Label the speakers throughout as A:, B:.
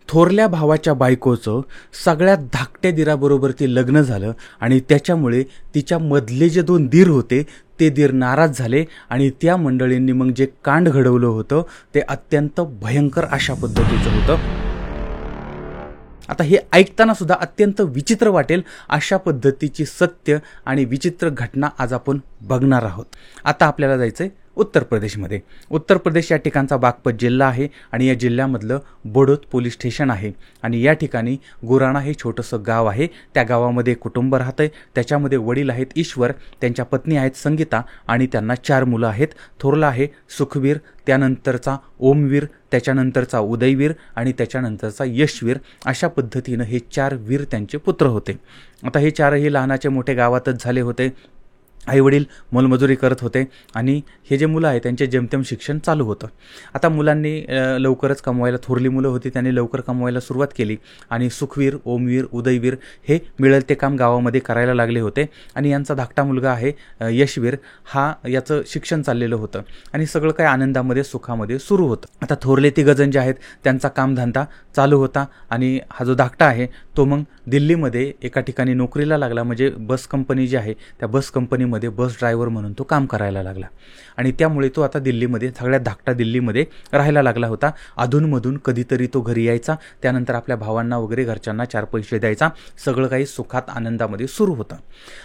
A: थोरल्या भावाच्या बायकोचं सगळ्यात धाकट्या दिराबरोबर ते लग्न झालं आणि त्याच्यामुळे तिच्या मधले जे 2 दीर होते ते दीर नाराज झाले आणि त्या मंडळींनी मग जे कांड घडवलं होतं ते अत्यंत भयंकर अशा पद्धतीचं होतं. आता हे ऐकताना सुद्धा अत्यंत विचित्र वाटेल अशा पद्धतीची सत्य आणि विचित्र घटना आज आपण बघणार आहोत. आता आपल्याला जायचंय उत्तर प्रदेशमध्ये. उत्तर प्रदेश या ठिकाणचा बागपत जिल्हा आहे आणि या जिल्ह्यामधलं बोडोत पोलीस स्टेशन आहे आणि या ठिकाणी गुराणा हे छोटंसं गाव आहे. त्या गावामध्ये कुटुंब राहतंय. त्याच्यामध्ये वडील आहेत ईश्वर, त्यांच्या पत्नी आहेत संगीता आणि त्यांना 4 मुलं आहेत. थोरला आहे सुखवीर, त्यानंतरचा ओमवीर, त्याच्यानंतरचा उदयवीर आणि त्याच्यानंतरचा यशवीर. अशा पद्धतीनं हे 4 वीर त्यांचे पुत्र होते. आता हे 4ही लहानाचे मोठे गावातच झाले होते. आईवडील मोलमजुरी करत होते आणि हे जे मुलं आहे त्यांचे जेमतेम शिक्षण चालू होतं. आता मुलांनी लवकरच कमवायला, थोरली मुलं होती त्यांनी लवकर कमवायला सुरुवात केली आणि सुखवीर, ओमवीर, उदयवीर हे मिळेल ते काम गावामध्ये करायला लागले होते आणि यांचा धाकटा मुलगा आहे यशवीर, हा याचं शिक्षण चाललेलं होतं आणि सगळं काही आनंदामध्ये सुखामध्ये सुरू होतं. आता थोरले 3 जण जे आहेत त्यांचा कामधंदा चालू होता आणि हा जो धाकटा आहे तो मग दिल्लीमध्ये एका ठिकाणी नोकरीला लागला. म्हणजे बस कंपनी जी आहे त्या बस कंपनीमध्ये बस ड्रायव्हर म्हणून तो काम करायला लागला आणि त्यामुळे तो आता दिल्लीमध्ये, सगळ्यात धाकटा दिल्लीमध्ये राहायला लागला होता. अधूनमधून कधीतरी तो घरी यायचा, त्यानंतर आपल्या भावांना वगैरे घरच्यांना 4 पैसे द्यायचा. सगळं काही सुखात आनंदामध्ये सुरू होतं.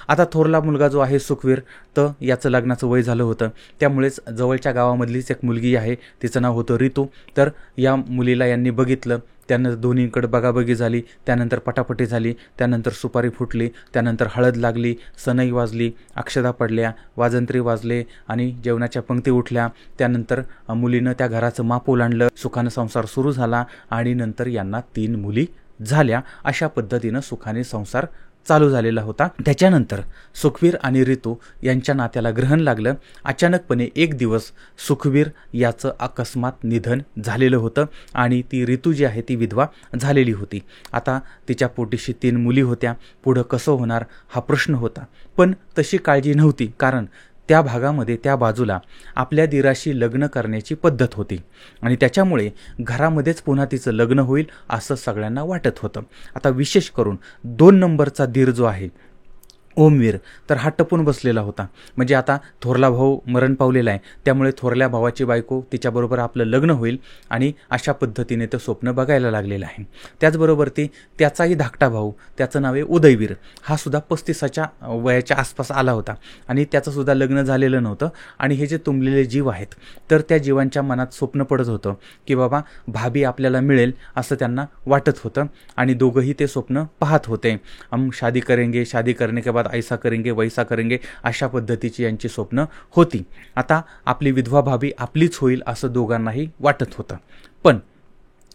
A: आता थोरला मुलगा जो आहे सुखवीर, तर याचं लग्नाचं वय झालं होतं. त्यामुळेच जवळच्या गावामधलीच एक मुलगी आहे, तिचं नाव होतं रितू. तर या मुलीला यांनी बघितलं, त्यानंतर दोन्हीकडे बघाबघी झाली, त्यानंतर पटापटी झाली, त्यानंतर सुपारी फुटली, त्यानंतर हळद लागली, सनई वाजली, अक्षदा पडल्या, वाजंत्री वाजले आणि जेवणाच्या पंक्ती उठल्या. त्यानंतर मुलीनं त्या घराचं माप ओलांडलं, सुखानं संसार सुरू झाला आणि नंतर यांना 3 मुली झाल्या. अशा पद्धतीनं सुखाने संसार चालू झालेला होता. त्याच्यानंतर सुखवीर आणि रितू यांच्या नात्याला ग्रहण लागलं. अचानकपणे एक दिवस सुखवीर याचं अकस्मात निधन झालेलं होतं आणि ती रितू जी आहे ती विधवा झालेली होती. आता तिच्या पोटीशी 3 मुली होत्या. पुढं कसं होणार हा प्रश्न होता, पण तशी काळजी नव्हती, कारण त्या भागामध्ये, त्या बाजूला आपल्या दिराशी लग्न करण्याची पद्धत होती आणि त्याच्यामुळे घरामध्येच पुन्हा तिचं लग्न होईल असं सगळ्यांना वाटत होतं. आता विशेष करून 2 नंबरचा दीर जो आहे ओमवीर, तर हा टपून बसलेला होता. म्हणजे आता थोरला भाऊ मरण पावलेला आहे, त्यामुळे थोरल्या भावाची बायको, तिच्याबरोबर आपलं लग्न होईल आणि अशा पद्धतीने ते स्वप्न बघायला लागलेलं आहे. त्याचबरोबर त्याचाही धाकटा भाऊ, त्याचं नाव आहे उदयवीर, हा सुद्धा 35च्या वयाच्या आसपास आला होता आणि त्याचंसुद्धा लग्न झालेलं नव्हतं. आणि हे जे तुंबलेले जीव आहेत, तर त्या जीवांच्या मनात स्वप्न पडत होतं की बाबा भाभी आपल्याला मिळेल असं त्यांना वाटत होतं आणि दोघंही ते स्वप्न पाहत होते. हम शादी करेंगे, शादी करने के बाद ऐसा करेंगे वैसा करेंगे, अशा पद्धतीची यांची स्वप्न होती. आता आपली विधवा भाभी आपलीच होईल असं दोघांनाही वाटत होतं. पण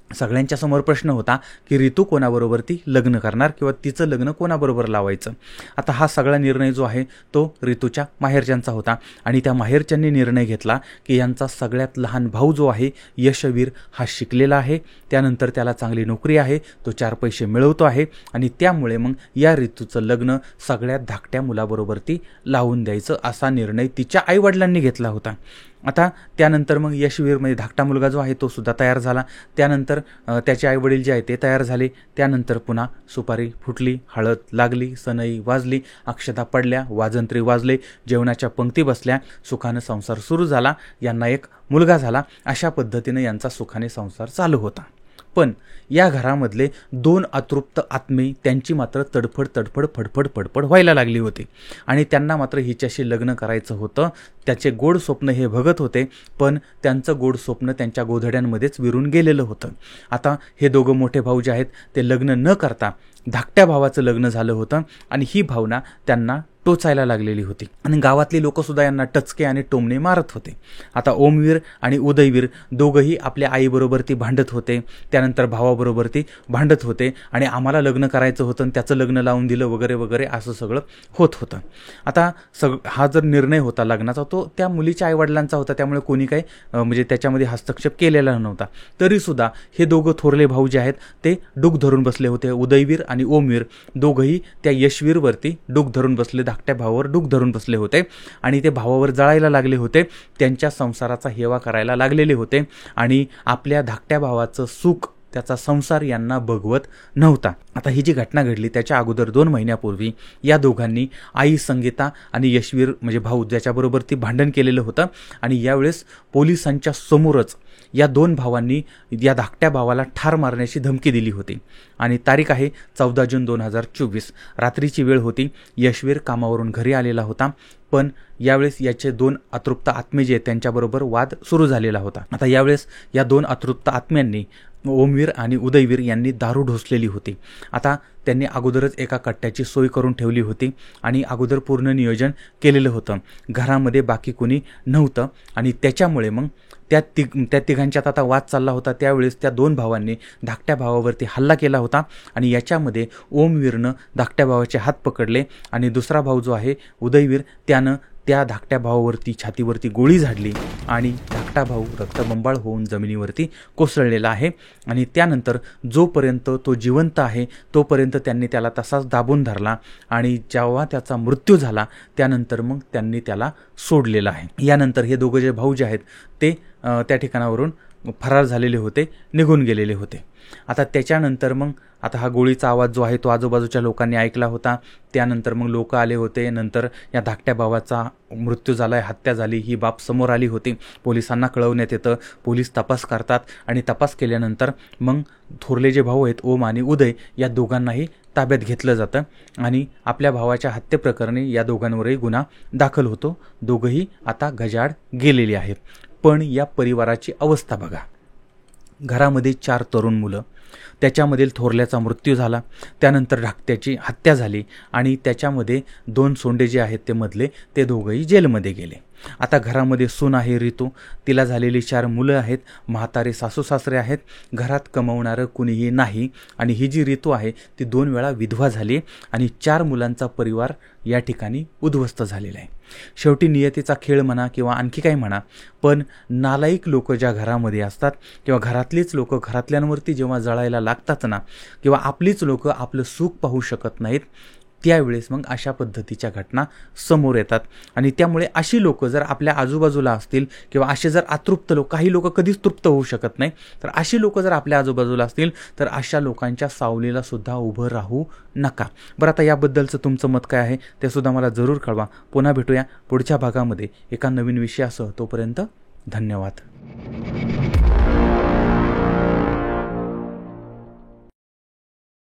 A: सगळ्यांच्या समोर प्रश्न होता की रितू कोणाबरोबर ती लग्न करणार किंवा तिचं लग्न कोणाबरोबर लावायचं. आता हा सगळा निर्णय जो आहे तो रितूच्या माहेरच्यांचा होता आणि त्या माहेरच्यांनी निर्णय घेतला की यांचा सगळ्यात लहान भाऊ जो आहे यशवीर, हा शिकलेला आहे, त्यानंतर त्याला चांगली नोकरी आहे, तो 4 पैसे मिळवतो आहे आणि त्यामुळे मग या रितूचं लग्न सगळ्यात धाकट्या मुलाबरोबर ती लावून द्यायचं असा निर्णय तिच्या आईवडिलांनी घेतला होता. आता त्यानंतर मग यशवीरमध्ये धाकटा मुलगा जो आहे तो सुद्धा तयार झाला. त्यानंतर त्याचे आईवडील जे आहे ते तयार झाले. त्यानंतर पुन्हा सुपारी फुटली, हळद लागली, सनई वाजली, अक्षता पडल्या, वाजंत्री वाजले, जेवणाच्या पंक्ती बसल्या, सुखाने संसार सुरू झाला. यांना एक मुलगा झाला. अशा पद्धतीने यांचा सुखाने संसार चालू होता. पण या घरामधले 2 अतृप्त आत्मे, त्यांची मात्र तडफड तडफड फडफड फडफड व्हायला लागली होती आणि त्यांना मात्र हिच्याशी लग्न करायचं होतं. त्याचे गोड स्वप्न हे बघत होते, पण त्यांचं गोड स्वप्न त्यांच्या गोधड्यांमध्येच विरून गेलेलं होतं. आता हे दोघं मोठे भाऊ जे आहेत ते लग्न न करता धाकट्या भावाचं लग्न झालं होतं आणि ही भावना त्यांना टोचायला लागलेली होती आणि गावातली लोकंसुद्धा यांना टचके आणि टोमणे मारत होते. आता ओमवीर आणि उदयवीर दोघंही आपल्या आईबरोबर ती भांडत होते, त्यानंतर भावाबरोबर ती भांडत होते आणि आम्हाला लग्न करायचं होतं आणि त्याचं लग्न लावून दिलं वगैरे वगैरे असं सगळं होत होतं. आता हा जर निर्णय होता लग्नाचा तो त्या मुलीच्या आईवडिलांचा होता, त्यामुळे कोणी काही म्हणजे त्याच्यामध्ये हस्तक्षेप केलेला नव्हता. तरीसुद्धा हे दोघं थोरले भाऊ जे आहेत ते डूक धरून बसले होते. उदयवीर आणि ओमवीर दोघंही त्या यशवीरवरती डूक धरून बसले, धाकट्या भावावर डूक धरून बसले होते आणि ते भावावर जळायला लागले होते. त्यांच्या संसाराचा हेवा करायला लागलेले होते आणि आपल्या धाकट्या भावाचं सुख त्याचा संसार यांना बघवत नव्हता. आता ही जी घटना घडली त्याच्या अगोदर 2 महिन्यापूर्वी या दोघांनी आई संगीता आणि यशवीर म्हणजे भाऊ ज्याच्याबरोबर ती भांडण केलेलं होतं आणि यावेळेस पोलिसांच्या समोरच या 2 भावांनी या धाकट्या भावाला ठार मारण्याची धमकी दिली होती. आणि तारीख आहे 14 जून 2024. रात्रीची वेळ होती. यशवीर कामावरून घरी आलेला होता, पण यावेळेस याचे 2 अतृप्त आत्मे जे त्यांच्याबरोबर वाद सुरू झालेला होता. आता यावेळेस या 2 अतृप्त आत्म्यांनी ओमवीर आणि उदयवीर यांनी दारू ढोसलेली होती. आता त्यांनी अगोदरच एका कट्ट्याची सोय करून ठेवली होती आणि अगोदर पूर्ण नियोजन केलेलं होतं. घरामध्ये बाकी कोणी नव्हतं आणि त्याच्यामुळे मग त्या तिघांच्यात आता वाद चालला होता. त्यावेळेस त्या 2 भावांनी धाकट्या भावावरती हल्ला केला होता आणि याच्यामध्ये ओमवीरनं धाकट्या भावाचे हात पकडले आणि दुसरा भाऊ जो आहे उदयवीर त्यानं त्या धाकट्या भावावरती छातीवरती गोळी झाडली आणि धाकटा भाऊ रक्तबंबाळ होऊन जमिनीवरती कोसळलेला आहे. आणि त्यानंतर जोपर्यंत तो जिवंत आहे तोपर्यंत त्यांनी त्याला तसाच दाबून धरला आणि जेव्हा त्याचा मृत्यू झाला त्यानंतर मग त्यांनी त्याला सोडलेला आहे. यानंतर हे दोघं जे भाऊ जे आहेत ते त्या ठिकाणावरून फरार झालेले होते, निघून गेलेले होते. आता त्याच्यानंतर मग आता हा गोळीचा आवाज जो आहे तो आजूबाजूच्या लोकांनी ऐकला होता. त्यानंतर मग लोक आले होते. नंतर या धाकट्या भावाचा मृत्यू झाला, हत्या झाली ही बाब समोर आली होती. पोलिसांना कळवण्यात येतं, पोलीस तपास करतात आणि तपास केल्यानंतर मग थोरले जे भाऊ आहेत ओम आणि उदय या दोघांनाही ताब्यात घेतलं जातं आणि आपल्या भावाच्या हत्येप्रकरणी या दोघांवरही गुन्हा दाखल होतो. दोघंही आता गजाआड गेलेली आहेत. पण या परिवाराची अवस्था बघा. घरामध्ये 4 तरुण मुलं, त्याच्यामधील थोरल्याचा मृत्यू झाला, त्यानंतर धाकट्याची हत्या झाली आणि त्याच्यामध्ये 2 सोंडे जे आहेत ते मधले ते दोघंही जेलमध्ये गेले. आता घरामध्ये सून आहे रितू, तिला झालेली 4 मुलं आहेत, म्हातारे सासू सासरे आहेत, घरात कमवणारं कुणीही नाही आणि ही जी रितू आहे ती 2 वेळा विधवा झाली आणि 4 मुलांचा परिवार या ठिकाणी उद्ध्वस्त झालेला आहे. शेवटी नियतीचा खेळ म्हणा किंवा आणखी काही म्हणा, पण नालायक लोक ज्या घरामध्ये असतात किंवा घरातलीच लोक घरातल्यांवरती जेव्हा जळायला लागतात ना किंवा आपलीच लोक आपलं सुख पाहू शकत नाहीत त्यावेळेस मग अशा पद्धतीच्या घटना समोर येतात. आणि त्यामुळे अशी लोक जर आपल्या आजूबाजूला असतील किंवा असे जर अतृप्त लोक, काही लोक कधीच तृप्त होऊ शकत नाही, तर अशी लोक जर आपल्या आजूबाजूला असतील तर अशा लोकांच्या सावलीला सुद्धा उभं राहू नका. बरं, आता याबद्दलचं तुमचं मत काय आहे ते सुद्धा मला जरूर कळवा. पुन्हा भेटूया पुढच्या भागामध्ये एका नवीन विषयासह. तोपर्यंत धन्यवाद.